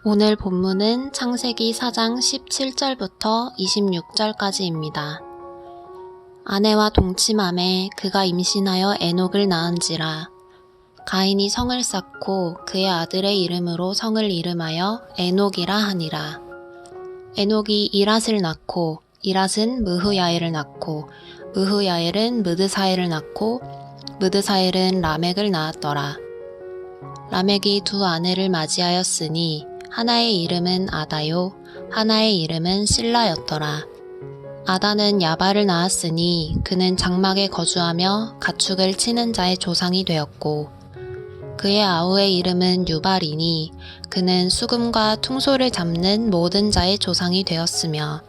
오늘 본문은 창세기 4장 17절부터 26절까지입니다. 아내와 동침함에 그가 임신하여 에녹을 낳은지라. 가인이 성을 쌓고 그의 아들의 이름으로 성을 이름하여 에녹이라 하니라. 에녹이 이랏을 낳고 이랏은 느후야엘을 낳고 느후야엘은 느드사엘을 낳고 느드사엘은 라멕을 낳았더라. 라멕이 두 아내를 맞이하였으니 하나의 이름은 아다요 하나의 이름은 실라였더라. 아다는 야발을 낳았으니 그는 장막에 거주하며 가축을 치는 자의 조상이 되었고, 그의 아우의 이름은 유발이니 그는 수금과 퉁소를 잡는 모든 자의 조상이 되었으며,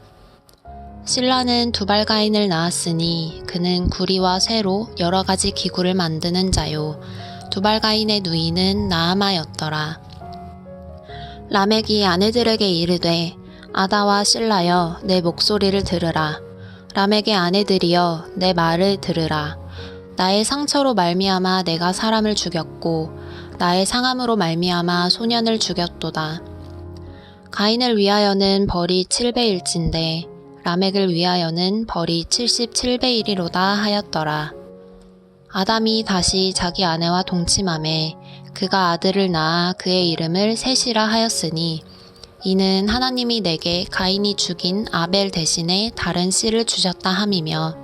실라는 두발가인을 낳았으니 그는 구리와 쇠로 여러 가지 기구를 만드는 자요. 두발가인의 누이는 나아마였더라. 라멕이 아내들에게 이르되 아다와 실라여 내 목소리를 들으라. 라멕의 아내들이여 내 말을 들으라. 나의 상처로 말미암아 내가 사람을 죽였고 나의 상함으로 말미암아 소년을 죽였도다. 가인을 위하여는 벌이 7배일진데 라멕을 위하여는 벌이 77배이리로다 하였더라. 아담이 다시 자기 아내와 동침하매 그가 아들을 낳아 그의 이름을 셋이라 하였으니 이는 하나님이 내게 가인이 죽인 아벨 대신에 다른 씨를 주셨다 함이며,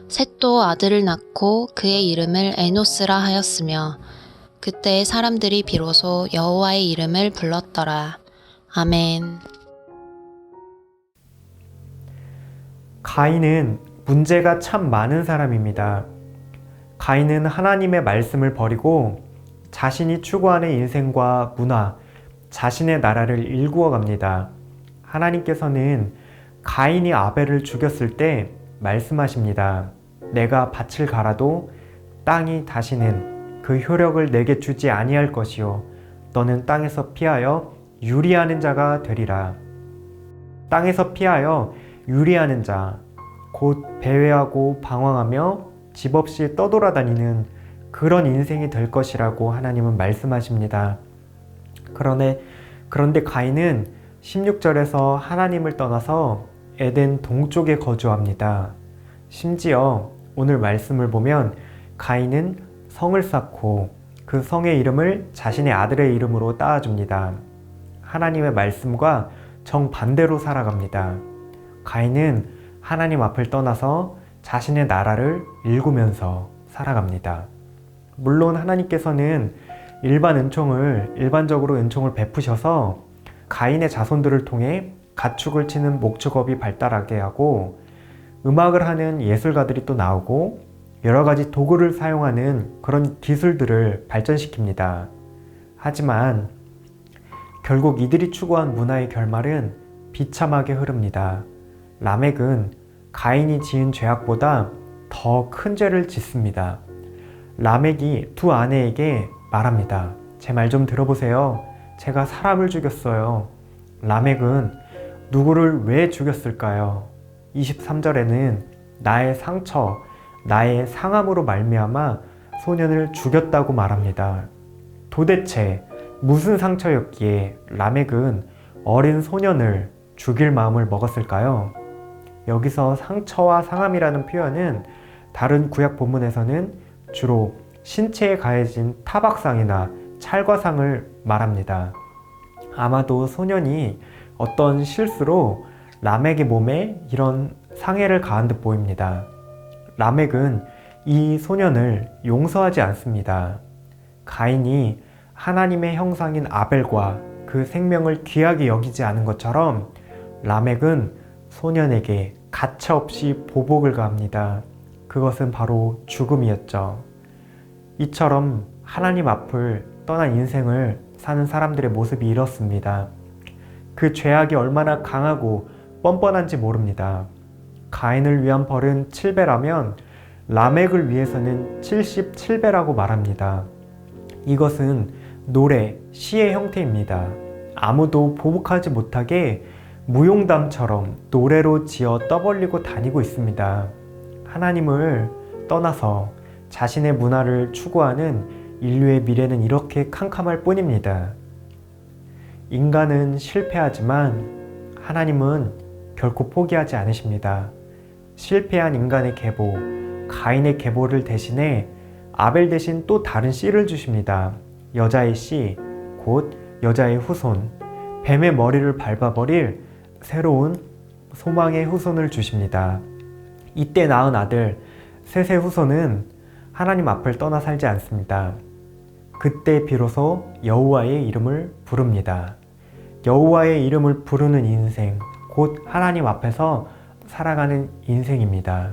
셋도 아들을 낳고 그의 이름을 에노스라 하였으며 그때 사람들이 비로소 여호와의 이름을 불렀더라. 아멘. 가인은 문제가 참 많은 사람입니다. 가인은 하나님의 말씀을 버리고 자신이 추구하는 인생과 문화, 자신의 나라를 일구어 갑니다. 하나님께서는 가인이 아벨을 죽였을 때 말씀하십니다. 내가 밭을 갈아도 땅이 다시는 그 효력을 내게 주지 아니할 것이요 너는 땅에서 피하여 유리하는 자가 되리라. 땅에서 피하여 유리하는 자, 곧 배회하고 방황하며 집 없이 떠돌아다니는 그런 인생이 될 것이라고 하나님은 말씀하십니다. 그런데 가인은 16절에서 하나님을 떠나서 에덴 동쪽에 거주합니다. 심지어 오늘 말씀을 보면 가인은 성을 쌓고 그 성의 이름을 자신의 아들의 이름으로 따줍니다. 하나님의 말씀과 정반대로 살아갑니다. 가인은 하나님 앞을 떠나서 자신의 나라를 일구면서 살아갑니다. 물론 하나님께서는 일반적으로 은총을 베푸셔서 가인의 자손들을 통해 가축을 치는 목축업이 발달하게 하고 음악을 하는 예술가들이 또 나오고 여러 가지 도구를 사용하는 그런 기술들을 발전시킵니다. 하지만 결국 이들이 추구한 문화의 결말은 비참하게 흐릅니다. 라멕은 가인이 지은 죄악보다 더 큰 죄를 짓습니다. 라멕이 두 아내에게 말합니다. 제 말 좀 들어보세요. 제가 사람을 죽였어요. 라멕은 누구를 왜 죽였을까요? 23절에는 나의 상처, 나의 상함으로 말미암아 소년을 죽였다고 말합니다. 도대체 무슨 상처였기에 라멕은 어린 소년을 죽일 마음을 먹었을까요? 여기서 상처와 상함이라는 표현은 다른 구약 본문에서는 주로 신체에 가해진 타박상이나 찰과상을 말합니다. 아마도 소년이 어떤 실수로 라멕의 몸에 이런 상해를 가한 듯 보입니다. 라멕은 이 소년을 용서하지 않습니다. 가인이 하나님의 형상인 아벨과 그 생명을 귀하게 여기지 않은 것처럼 라멕은 소년에게 가차없이 보복을 가합니다. 그것은 바로 죽음이었죠. 이처럼 하나님 앞을 떠난 인생을 사는 사람들의 모습이 이렇습니다. 그 죄악이 얼마나 강하고 뻔뻔한지 모릅니다. 가인을 위한 벌은 7배라면 라멕을 위해서는 77배라고 말합니다. 이것은 노래, 시의 형태입니다. 아무도 보복하지 못하게 무용담처럼 노래로 지어 떠벌리고 다니고 있습니다. 하나님을 떠나서 자신의 문화를 추구하는 인류의 미래는 이렇게 캄캄할 뿐입니다. 인간은 실패하지만 하나님은 결코 포기하지 않으십니다. 실패한 인간의 계보, 가인의 계보를 대신해 아벨 대신 또 다른 씨를 주십니다. 여자의 씨, 곧 여자의 후손, 뱀의 머리를 밟아버릴 새로운 소망의 후손을 주십니다. 이때 낳은 아들 셋의 후손은 하나님 앞을 떠나 살지 않습니다. 그때 비로소 여호와의 이름을 부릅니다. 여호와의 이름을 부르는 인생, 곧 하나님 앞에서 살아가는 인생입니다.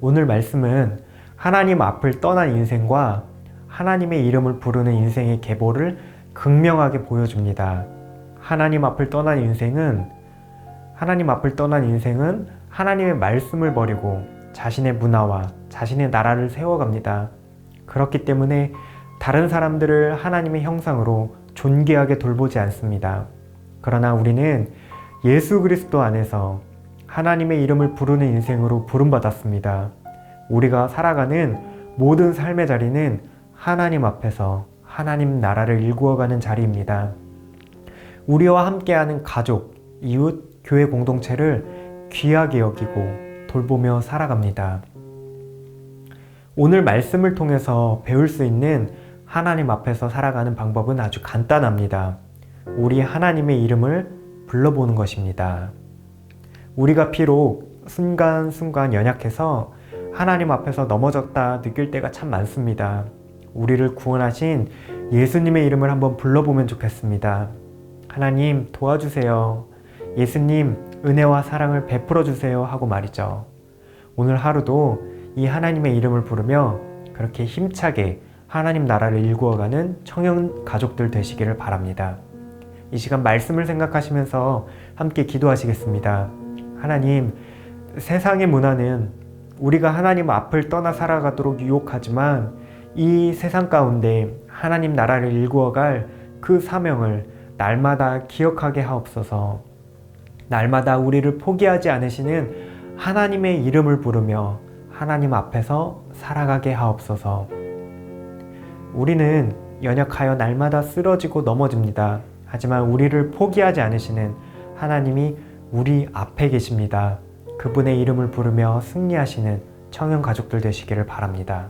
오늘 말씀은 하나님 앞을 떠난 인생과 하나님의 이름을 부르는 인생의 계보를 극명하게 보여줍니다. 하나님 앞을 떠난 인생은 하나님의 말씀을 버리고 자신의 문화와 자신의 나라를 세워갑니다. 그렇기 때문에 다른 사람들을 하나님의 형상으로 존귀하게 돌보지 않습니다. 그러나 우리는 예수 그리스도 안에서 하나님의 이름을 부르는 인생으로 부름받았습니다. 우리가 살아가는 모든 삶의 자리는 하나님 앞에서 하나님 나라를 일구어가는 자리입니다. 우리와 함께하는 가족, 이웃, 교회 공동체를 귀하게 여기고 돌보며 살아갑니다. 오늘 말씀을 통해서 배울 수 있는 하나님 앞에서 살아가는 방법은 아주 간단합니다. 우리 하나님의 이름을 불러보는 것입니다. 우리가 비록 순간순간 연약해서 하나님 앞에서 넘어졌다 느낄 때가 참 많습니다. 우리를 구원하신 예수님의 이름을 한번 불러보면 좋겠습니다. 하나님 도와주세요. 예수님 은혜와 사랑을 베풀어 주세요 하고 말이죠. 오늘 하루도 이 하나님의 이름을 부르며 그렇게 힘차게 하나님 나라를 일구어가는 청년 가족들 되시기를 바랍니다. 이 시간 말씀을 생각하시면서 함께 기도하시겠습니다. 하나님, 세상의 문화는 우리가 하나님 앞을 떠나 살아가도록 유혹하지만 이 세상 가운데 하나님 나라를 일구어갈 그 사명을 날마다 기억하게 하옵소서. 날마다 우리를 포기하지 않으시는 하나님의 이름을 부르며 하나님 앞에서 살아가게 하옵소서. 우리는 연약하여 날마다 쓰러지고 넘어집니다. 하지만 우리를 포기하지 않으시는 하나님이 우리 앞에 계십니다. 그분의 이름을 부르며 승리하시는 청년 가족들 되시기를 바랍니다.